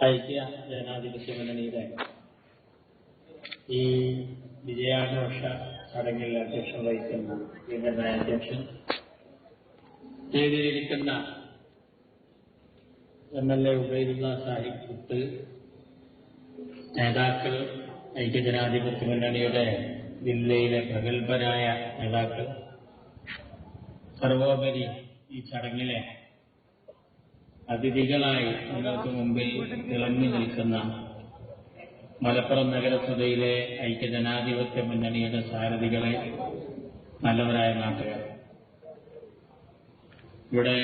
ഐക്യ ജനാധിപത്യ മുന്നണിയുടെ ഈ വിജയാഘോഷ ചടങ്ങിൽ അധ്യക്ഷം വഹിക്കുന്ന കേന്ദ്ര അധ്യക്ഷൻ, വേദിയിലിരിക്കുന്ന MLA ഉബൈദുള്ള സാഹിബ് കുത്ത്, നേതാക്കൾ, ഐക്യജനാധിപത്യ മുന്നണിയുടെ ജില്ലയിലെ പ്രഗത്ഭരായ നേതാക്കൾ, സർവോപരി ഈ ചടങ്ങിലെ അതിഥികളായി നിങ്ങൾക്ക് മുമ്പിൽ തിളങ്ങി നിൽക്കുന്ന മലപ്പുറം നഗരസഭയിലെ ഐക്യജനാധിപത്യ മുന്നണിയുടെ സാരഥികളെ, നല്ലവരായ നാട്ടുകാർ, ഇവിടെ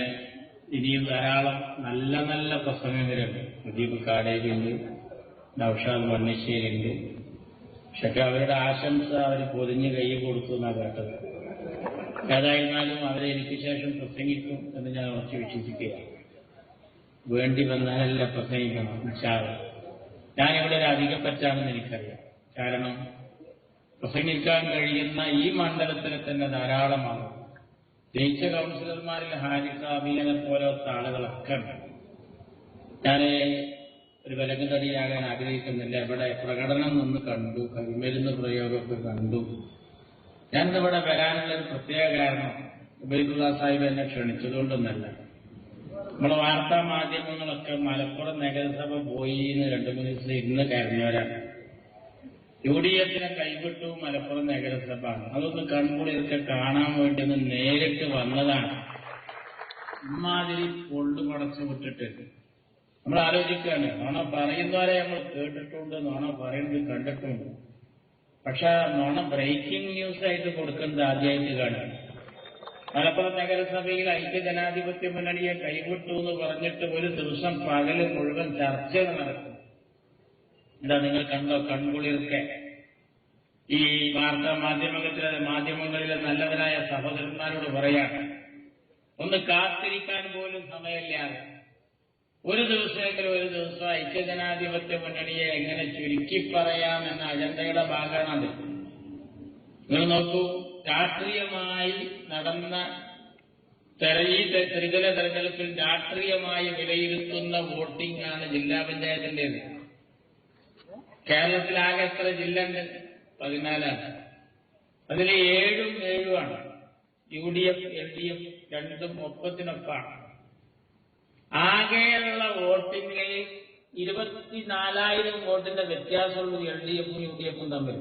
ഇനിയും ധാരാളം നല്ല നല്ല പ്രസംഗകരുണ്ട്. മുജീബ് കാടേരിയുണ്ട്, നൌഷാദ് മണ്ണിശ്ശേരിയുണ്ട്. പക്ഷെ അവരുടെ ആശംസ അവർ പൊതിഞ്ഞ് കൈ കൊടുത്തു എന്നാണ് കേട്ടത്. ഏതായിരുന്നാലും അവരെ എനിക്ക് ശേഷം പ്രസംഗിക്കും എന്ന് ഞാൻ ഉറച്ചു വിശ്വസിക്കുകയാണ്. വേണ്ടി വന്നാലല്ല പ്രസംഗിക്കണം. ഞാനിവിടെ ഒരു അധികപ്പറ്റാണെന്ന് എനിക്കറിയാം. കാരണം പ്രസംഗിക്കാൻ കഴിയുന്ന ഈ മണ്ഡലത്തിൽ തന്നെ ധാരാളമാണ്. ജയിച്ച കൗൺസിലർമാരിൽ ഹാരിസ് അമീനെ പോലത്തെ ആളുകളൊക്കെ ഉണ്ട്. ഞാൻ ഒരു വിലങ്ങുതടിയാകാൻ ആഗ്രഹിക്കുന്നില്ല. ഇവിടെ പ്രകടനം നിന്ന് കണ്ടു, കൈമരുന്ന് പ്രയോഗമൊക്കെ കണ്ടു. ഞാനിന്നിവിടെ വരാനുള്ള ഒരു പ്രത്യേക കാരണം ഉബൈദുള്ള സാഹിബ് എന്നെ ക്ഷണിച്ചതുകൊണ്ടൊന്നല്ല. നമ്മുടെ വാർത്താ മാധ്യമങ്ങളൊക്കെ മലപ്പുറം നഗരസഭ പോയി എന്ന് 2-3 ദിവസം ഇന്ന് കരഞ്ഞവരാണ്. UDF-നെ കൈവിട്ടു മലപ്പുറം നഗരസഭ. അതൊന്ന് കൺകുളിയൊക്കെ കാണാൻ വേണ്ടി ഒന്ന് നേരിട്ട് വന്നതാണ്. ഇമ്മാതിരി പൊള്ളു പടച്ചു വിട്ടിട്ട് നമ്മൾ ആലോചിക്കുകയാണ്. നോണ പറയുന്നവരെ നമ്മൾ കേട്ടിട്ടുണ്ട്, നോണ പറയുന്നത് കണ്ടിട്ടുണ്ട്. പക്ഷെ നോണ ബ്രേക്കിംഗ് ന്യൂസ് ആയിട്ട് കൊടുക്കുന്നത് ആദ്യമായിട്ട് കാണും. മലപ്പുറം നഗരസഭയിൽ ഐക്യജനാധിപത്യ മുന്നണിയെ കൈവിട്ടു എന്ന് പറഞ്ഞിട്ട് ഒരു ദിവസം പകല് മുഴുവൻ ചർച്ചകൾ നടക്കും. എന്താ നിങ്ങൾ കണ്ടോ? കൺകുളിർക്കെ ഈ വാർത്താ മാധ്യമങ്ങളിലെ നല്ലവരായ സഹോദരന്മാരോട് പറയാണ്, ഒന്ന് കാത്തിരിക്കാൻ പോലും സമയമില്ലാതെ ഒരു ദിവസം ഐക്യജനാധിപത്യ മുന്നണിയെ എങ്ങനെ ചുരുക്കി പറയാമെന്ന അജണ്ടയുടെ ഭാഗമാണത്. നിങ്ങൾ നോക്കൂ, രാഷ്ട്രീയമായി നടന്ന ഈ ത്രിതല തെരഞ്ഞെടുപ്പിൽ രാഷ്ട്രീയമായി വിലയിരുത്തുന്ന വോട്ടിംഗ് ആണ് ജില്ലാ പഞ്ചായത്തിൻ്റെത്. കേരളത്തിലാകെ എത്ര ജില്ല ഉണ്ട്? 14. അതിൽ 7 UDF LDF രണ്ടും ഒപ്പത്തിനൊപ്പാണ്. ആകെയുള്ള വോട്ടിങ്ങിൽ 24,000 വോട്ടിന്റെ വ്യത്യാസമുള്ളൂ LDF-ഉം UDF-ഉം തമ്മിൽ.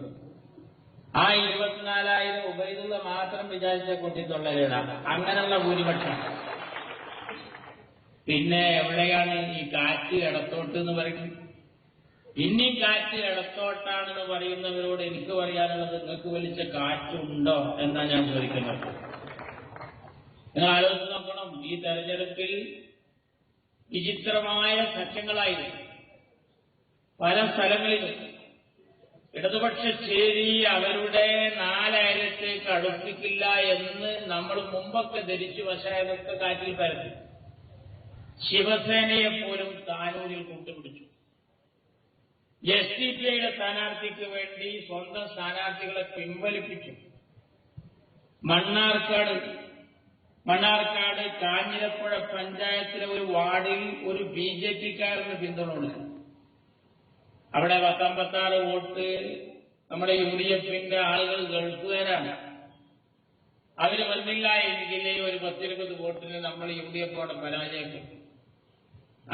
ആ 24,000 ഉബൈദുള്ള മാത്രം വിചാരിച്ച കൂട്ടിത്തുള്ളലാണ്. അങ്ങനെയുള്ള ഭൂരിപക്ഷം. പിന്നെ എവിടെയാണ് ഈ കാറ്റ് ഇടത്തോട്ട് എന്ന് പറയുന്നത്? ഇനിയും കാറ്റ് ഇടത്തോട്ടാണെന്ന് പറയുന്നവരോട് എനിക്ക് പറയാനുള്ളത്, നിങ്ങൾക്ക് വലിച്ച കാറ്റുണ്ടോ എന്നാണ് ഞാൻ ചോദിക്കുന്നത്. നിങ്ങൾ ആലോചിച്ച് നോക്കണം. ഈ തെരഞ്ഞെടുപ്പിൽ വിചിത്രമായ സഖ്യങ്ങളായിരുന്നു പല സ്ഥലങ്ങളിലും. ഇടതുപക്ഷ ചേരി അവരുടെ 4 അയലത്തേക്ക് അടുപ്പിക്കില്ല എന്ന് നമ്മൾ മുമ്പൊക്കെ ധരിച്ചു. പക്ഷേ അതൊക്കെ കാറ്റിൽ പരത്തി. ശിവസേനയെ പോലും താനൂരിൽ കൂട്ടുപിടിച്ചു. SDPIയുടെ സ്ഥാനാർത്ഥിക്ക് വേണ്ടി സ്വന്തം സ്ഥാനാർത്ഥികളെ പിൻവലിപ്പിച്ചു. മണ്ണാർക്കാട് കാഞ്ഞിരപ്പുഴ പഞ്ചായത്തിലെ ഒരു വാർഡിൽ ഒരു BJP-കാരന് പിന്തുണ കൊടുത്തു. അവിടെ 56 വോട്ട് നമ്മുടെ UDF-ന്റെ ആളുകൾ ഗൾഫുകാരാണ്. അവര് വന്നില്ല എങ്കിൽ ഒരു 10-20 വോട്ടിന് നമ്മൾ UDF-ഓടെ പരാജയപ്പെട്ടു.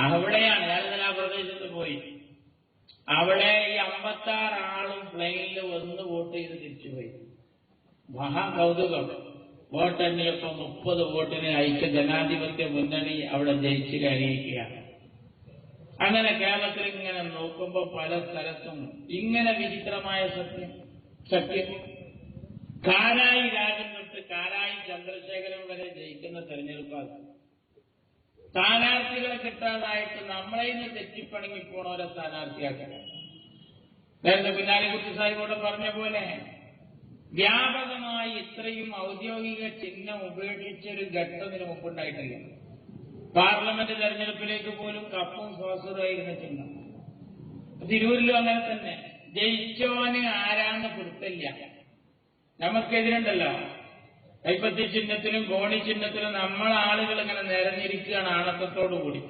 അവിടെയാണ് ഞാൻ ആ പ്രദേശത്ത് പോയി. അവിടെ ഈ 56 ആളും പ്ലെയിനിൽ വന്ന് വോട്ട് ചെയ്ത് തിരിച്ചുപോയി. മഹാകൗതുകം. വോട്ട് എണ്ണിയപ്പോൾ 30 വോട്ടിന് ഐക്യജനാധിപത്യ മുന്നണി അവിടെ ജയിച്ച് കയറിയിരിക്കുകയാണ്. അങ്ങനെ കേരളത്തിൽ ഇങ്ങനെ നോക്കുമ്പോൾ പല സ്ഥലത്തും ഇങ്ങനെ വിചിത്രമായ സത്യം. കാരായി രാജൻ തൊട്ട് കാരായി ചന്ദ്രശേഖരൻ വരെ ജയിക്കുന്ന തെരഞ്ഞെടുപ്പാണ്. സ്ഥാനാർത്ഥികളെ കിട്ടാതായിട്ട് നമ്മളെ ഇന്ന് തെറ്റിപ്പണങ്ങി പോണവരെ സ്ഥാനാർത്ഥിയാക്കുക. നേരത്തെ കുഞ്ഞാലിക്കുട്ടി സാഹിബോട് പറഞ്ഞ പോലെ വ്യാപകമായി ഇത്രയും ഔദ്യോഗിക ചിഹ്നം ഉപേക്ഷിച്ചൊരു ഘട്ടത്തിന് മുമ്പുണ്ടായിട്ടില്ല. പാർലമെന്റ് തെരഞ്ഞെടുപ്പിലേക്ക് പോലും കപ്പും സോസറുമായിരുന്ന ചിഹ്നം. തിരൂരിലും അങ്ങനെ തന്നെ. ജയിച്ചോന് ആരാന്ന് പിടുത്തില്ല. നമുക്കെതിരുണ്ടല്ലോ. കൈപ്പത്തി ചിഹ്നത്തിലും കോണി ചിഹ്നത്തിലും നമ്മളാളുകൾ ഇങ്ങനെ നിരഞ്ഞിരിക്കുകയാണ് ആണത്തോടുകൂടി.